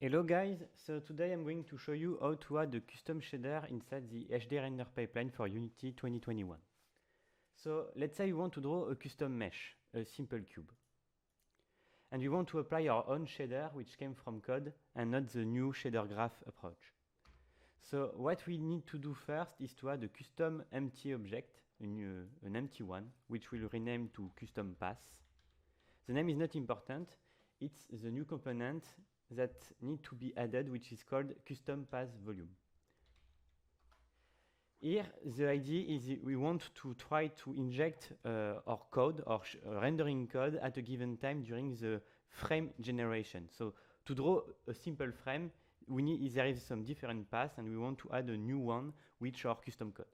Hello guys, so today I'm going to show you how to add a custom shader inside the HD render pipeline for Unity 2021. So let's say you want to draw a custom mesh, a simple cube. And we want to apply our own shader which came from code and not the new shader graph approach. So what we need to do first is to add a custom empty object, an empty one, which we'll rename to custom pass. The name is not important, it's the new component that need to be added, which is called custom pass volume. Here, the idea is we want to try to inject our code, our rendering code at a given time during the frame generation. So to draw a simple frame, there is some different paths, and we want to add a new one, which are custom code.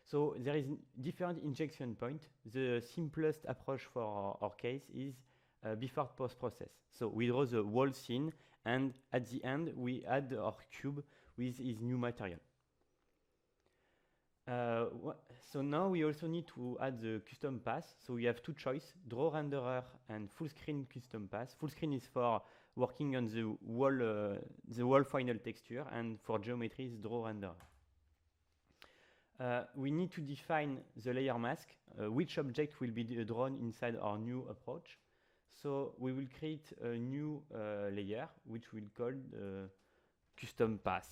So there is different injection point. The simplest approach for our case is before post-process. So we draw the whole scene, and at the end, we add our cube with its new material. So now we also need to add the custom pass. So we have two choices, draw renderer and full screen custom pass. Full screen is for working on the whole final texture, and for geometry is draw renderer. We need to define the layer mask, which object will be drawn inside our new approach. So we will create a new layer, which we'll call custom pass.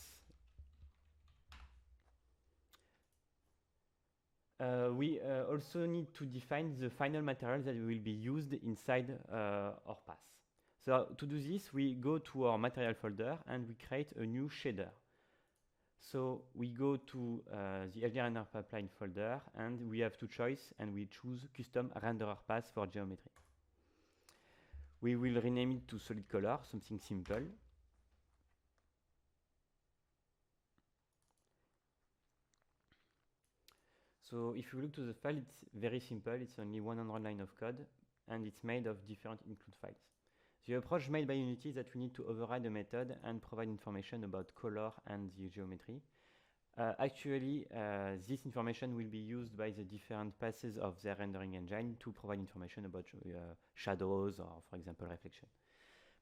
We also need to define the final material that will be used inside our pass. So to do this, we go to our material folder and we create a new shader. So we go to the HD render pipeline folder, and we have two choices, and we choose custom renderer pass for geometry. We will rename it to solid color, something simple. So if you look to the file, it's very simple. It's only 100 lines of code, and it's made of different include files. The approach made by Unity is that we need to override the method and provide information about color and the geometry. Actually, this information will be used by the different passes of their rendering engine to provide information about shadows or, for example, reflection.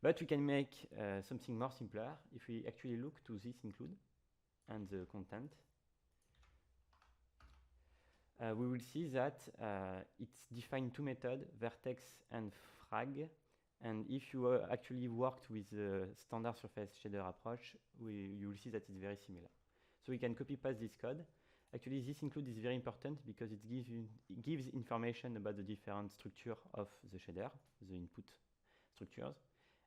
But we can make something more simpler if we actually look to this include and the content. We will see that it's defined two methods, vertex and frag. And if you actually worked with the standard surface shader approach, you will see that it's very similar. So we can copy paste this code. Actually, this include is very important because it gives information about the different structure of the shader, the input structures.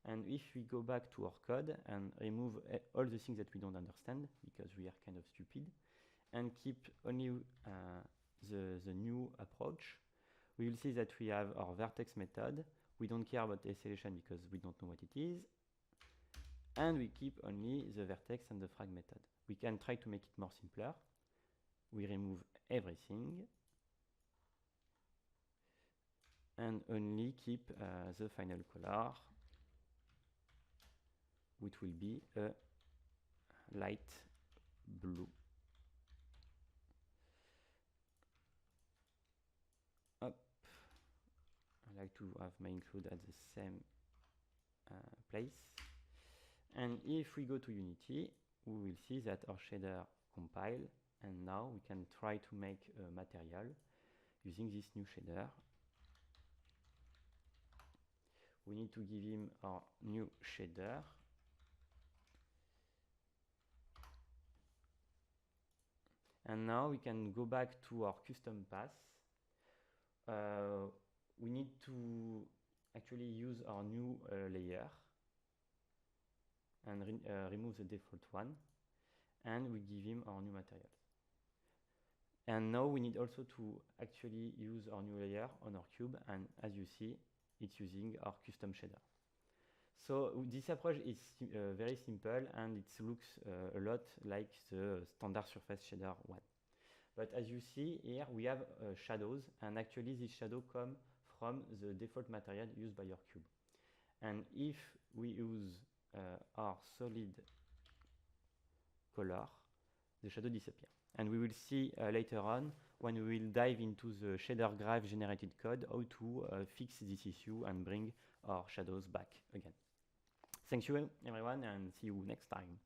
And if we go back to our code and remove all the things that we don't understand, because we are kind of stupid, and keep only the new approach, we will see that we have our vertex method. We don't care about tessellation because we don't know what it is. And we keep only the vertex and the frag method. We can try to make it more simpler. We remove everything and only keep the final color, which will be a light blue. Up. I like to have my include at the same place. And if we go to Unity, we will see that our shader compile, and now we can try to make a material using this new shader. We need to give him our new shader. And now we can go back to our custom path. We need to actually use our new layer and remove the default one, and we give him our new material. And now we need also to actually use our new layer on our cube, and as you see, it's using our custom shader. So this approach is very simple, and it looks a lot like the standard surface shader one. But as you see here, we have shadows, and actually this shadow come from the default material used by your cube. And if we use our solid color, the shadow disappears. And we will see later on, when we will dive into the shader graph generated code, how to fix this issue and bring our shadows back again. Thank you, everyone, and see you next time.